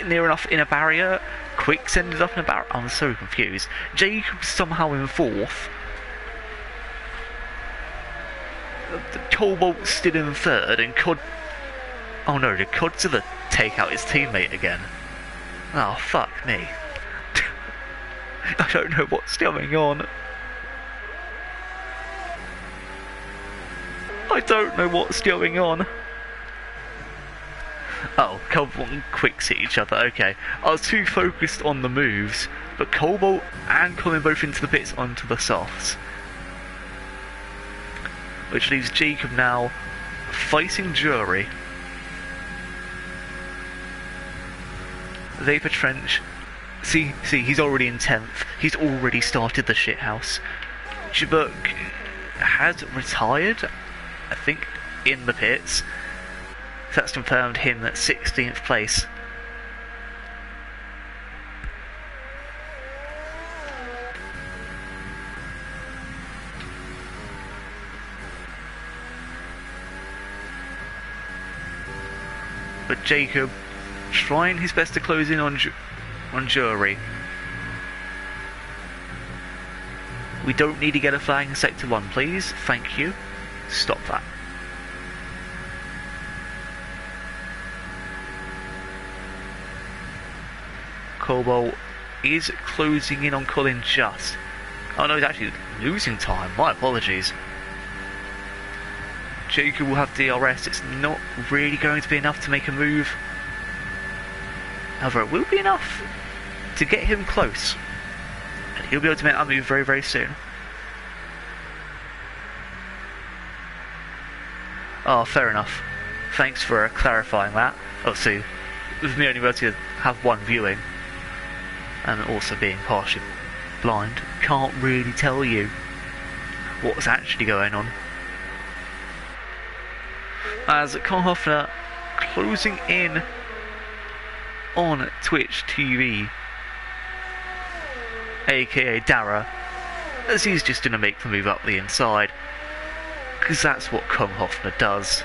near enough in a barrier. Quicks ended up in a barrier. I'm so confused. Jacob's somehow in fourth. Cobalt's still in third, and Cod. Oh no, did Codzilla take out his teammate again? Oh, fuck me. I don't know what's going on. I don't know what's going on. Oh, Cobalt and Quicks hit each other, okay. I was too focused on the moves, but Cobalt and Colin both into the pits onto the softs. Which leaves Jacob now fighting Jury. Vapor Trench. See, he's already in 10th. He's already started the shithouse. Jibbuck has retired, I think, in the pits. So that's confirmed him at 16th place. But Jacob trying his best to close in on Jury. We don't need to get a flag in Sector 1, please. Thank you. Stop that. Cobalt is closing in on Colin just. Oh no, he's actually losing time. My apologies. Jacob will have DRS. It's not really going to be enough to make a move. However, it will be enough to get him close. And he'll be able to make that move very, very soon. Oh, fair enough. Thanks for clarifying that. Oh, see, with me only able to have one viewing, and also being partially blind, can't really tell you what's actually going on. As Con Hoffner closing in on Twitch TV, aka Dara, as he's just going to make the move up the inside, because that's what Con Hoffner does.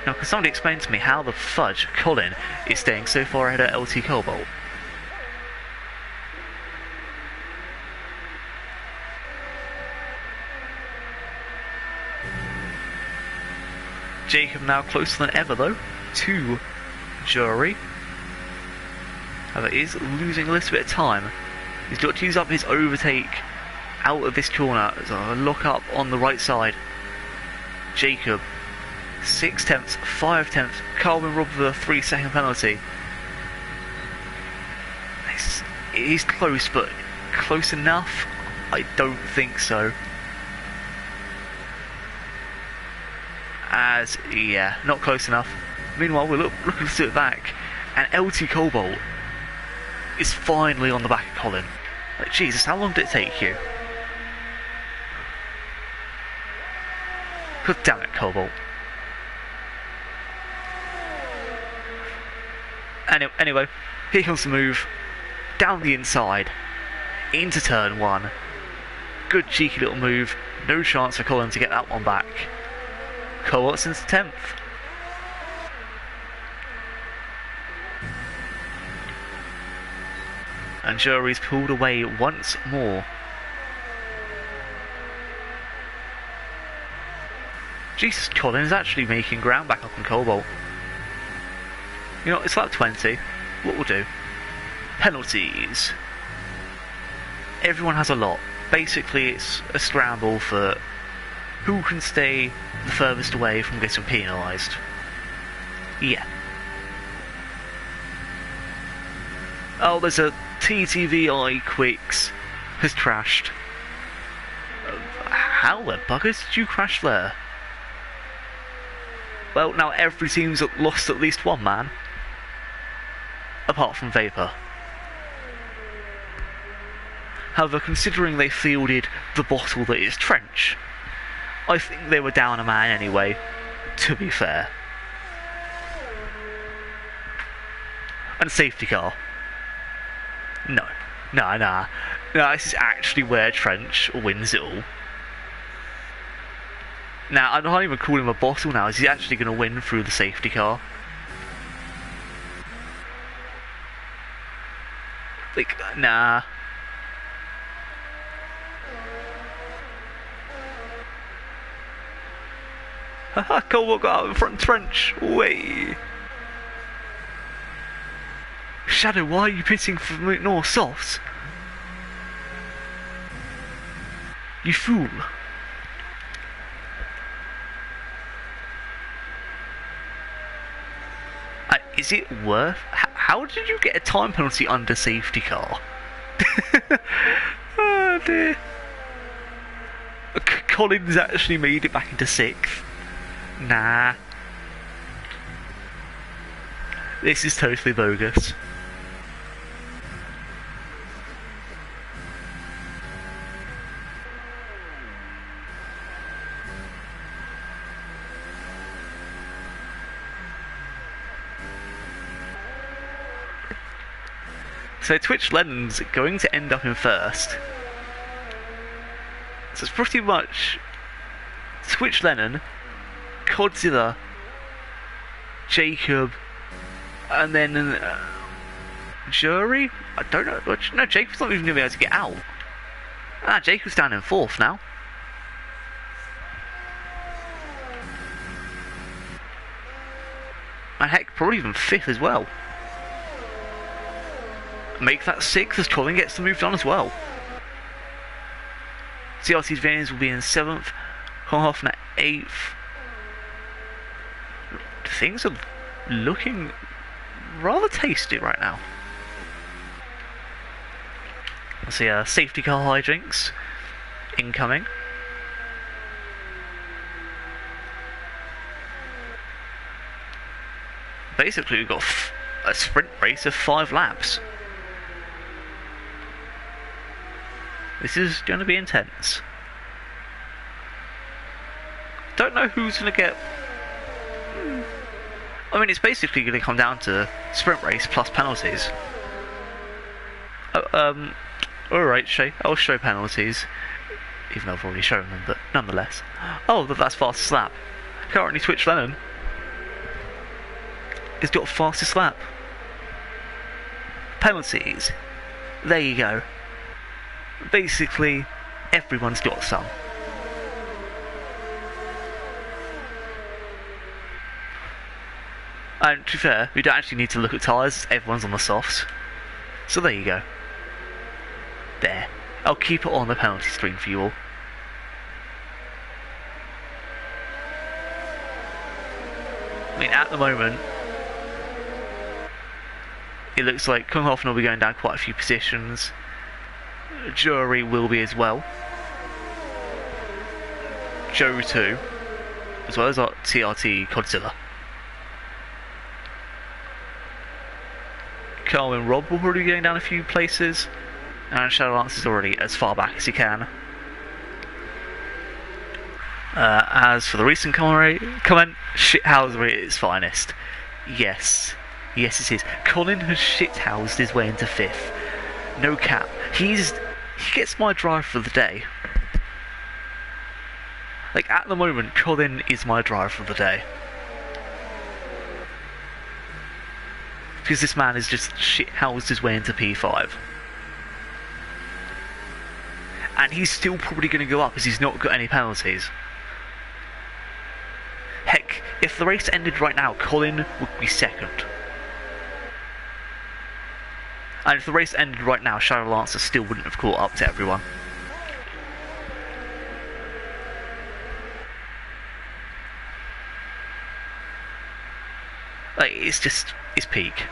Now, can somebody explain to me how the fudge Colin is staying so far ahead of LT Cobalt? Jacob now closer than ever, though, to Jury. However, he is losing a little bit of time. He's got to use up his overtake out of this corner. So a lock up on the right side. Jacob, 6 tenths, 5 tenths. Carlin robbed with a 3-second penalty. He's close, but close enough? I don't think so. Yeah, not close enough. Meanwhile, we're looking to sit back, and LT Cobalt is finally on the back of Colin. Like, Jesus, how long did it take you? God damn it, Cobalt. Anyway, here comes the move. Down the inside. Into turn 1. Good cheeky little move. No chance for Colin to get that one back. Cobalt's into 10th. And Jury's pulled away once more. Jesus, Colin is actually making ground back up on Cobalt. You know, it's lap 20. What we'll do? Penalties. Everyone has a lot. Basically, it's a scramble for who can stay the furthest away from getting penalised. Yeah. Oh, there's a TTVI Quicks has crashed. How the buggers did you crash there? Well, now every team's lost at least one man. Apart from Vapor. However, considering they fielded the bottle that is Trench, I think they were down a man anyway, to be fair. And safety car. No, this is actually where Trench wins it all. Now, I don't even call him a bottle now, is he actually going to win through the safety car? Like, nah. Haha, Cobalt got out in front of Trench. Wait. Shadow, why are you pitting for North Softs? You fool. Is it worth? How did you get a time penalty under safety car? Oh dear. Collins actually made it back into 6th. Nah. This is totally bogus. So Twitch Lennon's going to end up in 1st. So it's pretty much Twitch Lennon, Godzilla, Jacob, and then Jury? I don't know. No, Jacob's not even going to be able to get out. Ah, Jacob's down in 4th now. And heck, probably even 5th as well. Make that 6th as Colin gets the move done as well. CRT's Vanians will be in 7th, Hoffman at 8th. Things are looking rather tasty right now. I see safety car hijinks incoming. Basically, we've got a sprint race of 5 laps. This is going to be intense. Don't know who's going to get... I mean, it's basically going to come down to sprint race plus penalties. Alright, Shay. I'll show penalties. Even though I've already shown them, but nonetheless. Oh, that's fastest lap. Currently Twitch Lennon has got fastest lap. Penalties. There you go. Basically, everyone's got some. And to be fair, we don't actually need to look at tyres, everyone's on the softs. So there you go. There. I'll keep it on the penalty screen for you all. I mean, at the moment, it looks like Kunghofen will be going down quite a few positions. Jury will be as well. Joe too, as well as our TRT Godzilla. Carl Rob will probably be going down a few places, and Shadow Lance is already as far back as he can. As for the recent comment, shithousery at its finest. Yes it is. Colin has shithoused his way into 5th. No cap. He gets my drive for the day. Like, at the moment, Colin is my drive for the day. Because this man has just shithoused his way into P5. And he's still probably going to go up as he's not got any penalties. Heck, if the race ended right now, Colin would be 2nd. And if the race ended right now, Shadow Lancer still wouldn't have caught up to everyone. Like, it's peak.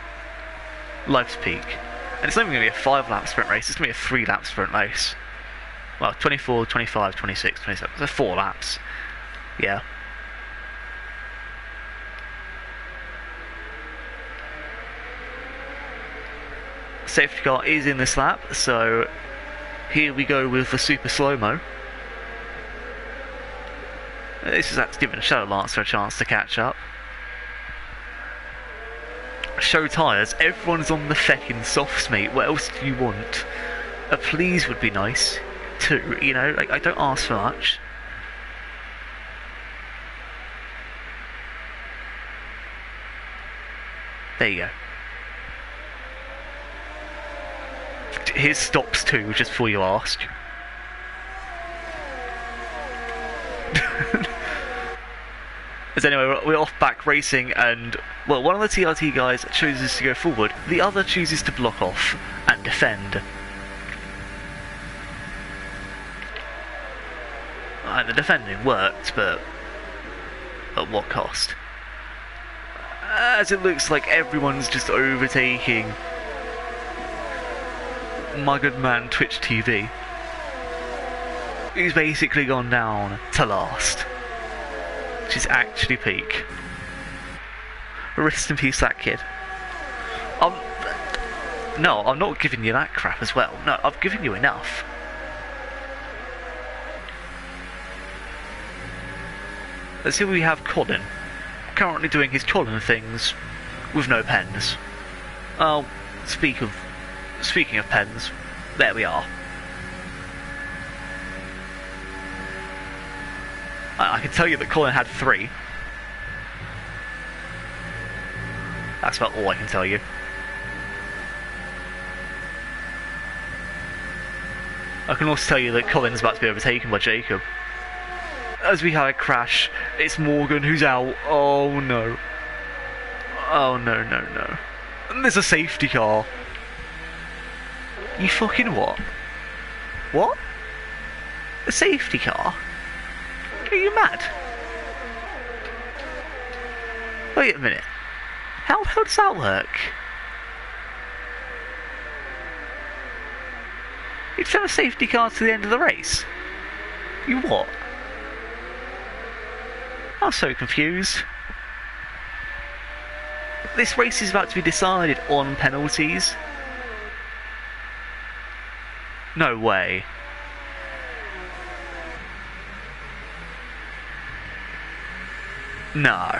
Life's peak. And it's not even going to be a 5-lap sprint race, it's going to be a 3-lap sprint race. Well, 24, 25, 26, 27, so 4 laps. Yeah. Safety car is in this lap, so here we go with the super slow-mo. This is actually giving Shadow Lancer a chance to catch up. Show tyres, everyone's on the feckin' softs, mate. What else do you want? A please would be nice, too, you know, like, I don't ask for much. There you go. Here's stops too, just before you ask. As anyway, we're off back racing, and well, one of the TRT guys chooses to go forward, the other chooses to block off and defend. And the defending worked, but at what cost? As it looks like everyone's just overtaking my good man Twitch TV, who's basically gone down to last, which is actually peak. Rest in peace, that kid. No, I'm not giving you that crap as well. No, I've given you enough. Let's see, we have Colin, currently doing his Colin things with no pens. Oh, speaking of pens, there we are. I can tell you that Colin had 3. That's about all I can tell you. I can also tell you that Colin's about to be overtaken by Jacob. As we have a crash, it's Morgan who's out. Oh no. Oh no, no, no. And there's a safety car. You fucking what? What? A safety car? Are you mad? Wait a minute. How does that work? You sent a safety car to the end of the race? You what? I'm so confused. This race is about to be decided on penalties. No way. No.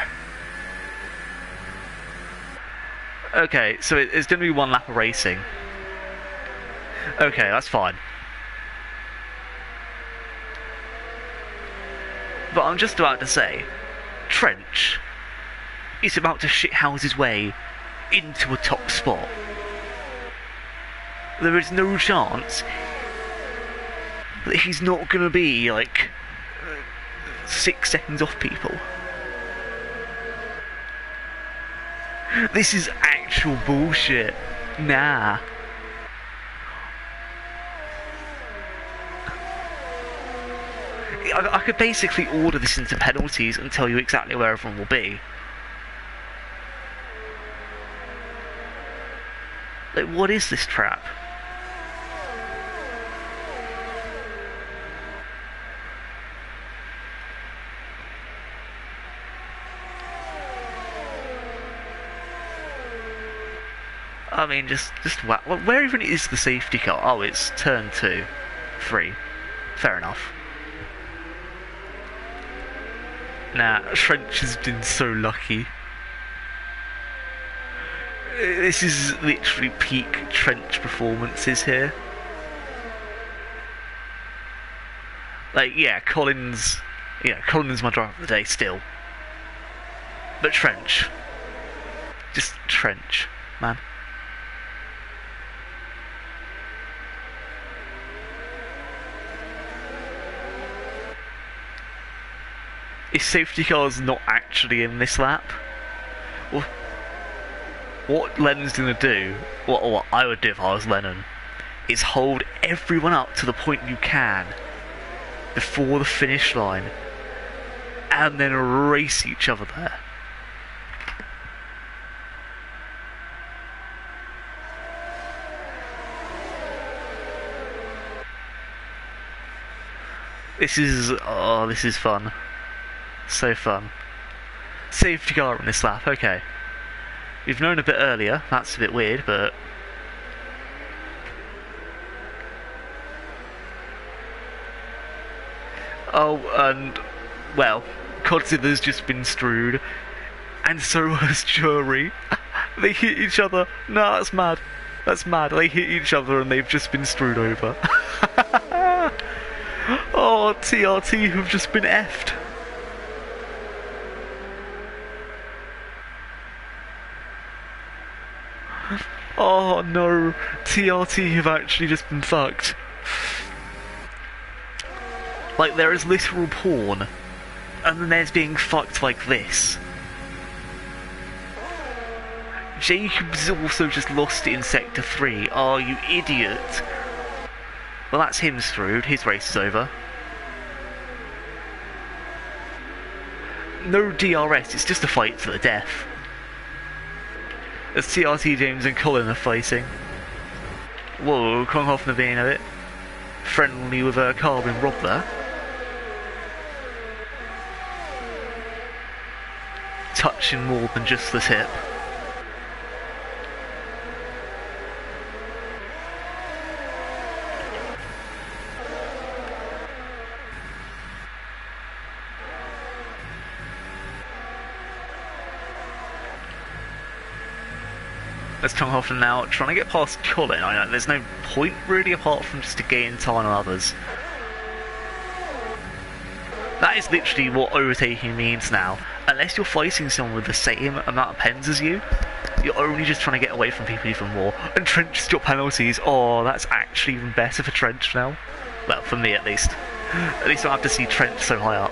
Okay, so it's going to be 1 lap of racing. Okay, that's fine. But I'm just about to say, Trench, is about to shithouse his way into a top spot. There is no chance that he's not going to be like 6 seconds off people. This is actual bullshit. Nah. I could basically order this into penalties and tell you exactly where everyone will be. Like, what is this trap? I mean, just wow. Where even is the safety car? Oh, it's turn 2, 3. Fair enough. Nah, Trench has been so lucky. This is literally peak Trench performances here. Like, yeah, Colin's my driver of the day still. But Trench. Just Trench, man. His safety car's not actually in this lap. Well, what Lennon's gonna do, what I would do if I was Lennon, is hold everyone up to the point you can before the finish line and then race each other there. This is fun. So fun. Safety car on this lap, okay. We've known a bit earlier, that's a bit weird, but... Oh, and... well, Godzilla's just been screwed. And so has Jury. They hit each other. No, that's mad. That's mad. They hit each other and they've just been screwed over. Oh, TRT have just been effed. Oh no, TRT have actually just been fucked. Like, there is literal porn, and then there's being fucked like this. Jacob's also just lost it in Sector 3. Oh, you idiot. Well, that's him screwed. His race is over. No DRS, it's just a fight to the death. As TRT, James and Colin are fighting. Whoa, Kronhoffner being a bit friendly with Carbon Rob there. Touching more than just the tip. There's Kronhoffner now trying to get past Colin. I know there's no point really apart from just to gain time on others. That is literally what overtaking means now. Unless you're fighting someone with the same amount of pens as you, you're only just trying to get away from people even more. And Trench has got penalties. Oh, that's actually even better for Trench now. Well, for me at least. At least I don't have to see Trench so high up.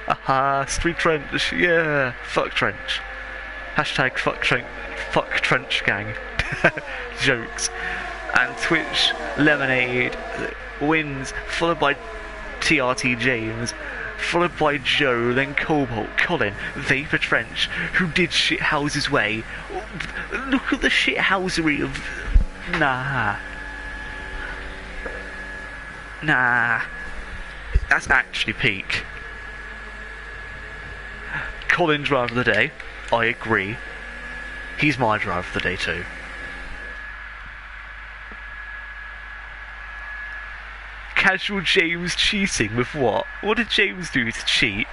Aha, Street Trench, yeah. Fuck Trench. Hashtag fuck Trench gang. Jokes. And Twitch Lemonade wins, followed by TRT James, followed by Joe, then Cobalt, Colin, Vapor Trench, who did shithouse his way. Look at the shithousery of... Nah. Nah. That's actually peak. Colin driver of the day. I agree. He's my driver of the day too. Casual James cheating with what? What did James do to cheat?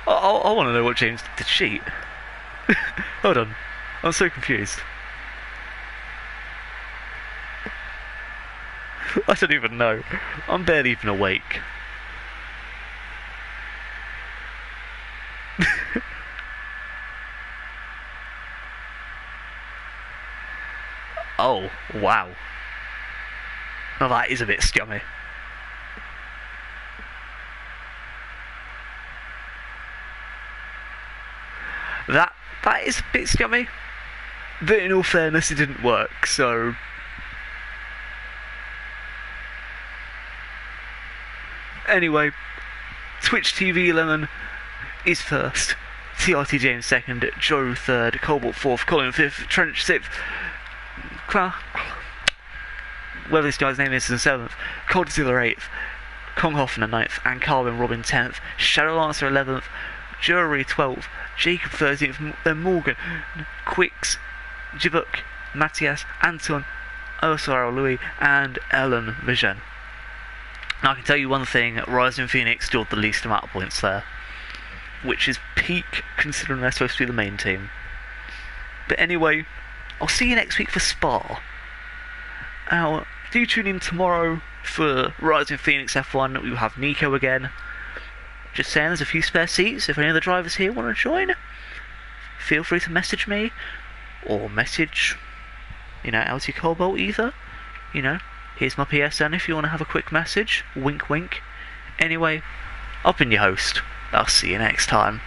I want to know what James did to cheat. Hold on. I'm so confused. I don't even know. I'm barely even awake. Wow. Now that is a bit scummy. That is a bit scummy. But in all fairness, it didn't work, so... Anyway, Twitch TV Lemon is first, TRT James second, Joe third, Cobalt fourth, Colin fifth, Trench sixth, whatever this guy's name is seventh, Coldzilla eighth, Kong Hoffner ninth, and Carwin Robin 10th, Shadow Lancer 11th, Jury 12th, Jacob 13th, then Morgan, Quicks, Jibuk, Matthias, Anton, Ursula Louis, and Ellen Vision. Now I can tell you one thing, Rising Phoenix scored the least amount of points there, which is peak considering they're supposed to be the main team. But anyway, I'll see you next week for Spa. Now, do tune in tomorrow for Rising Phoenix F1. We will have Nico again. Just saying, there's a few spare seats. If any of the drivers here want to join, feel free to message me, or message, LT Cobalt either. Here's my PSN if you want to have a quick message. Wink wink. Anyway, I've been your host. I'll see you next time.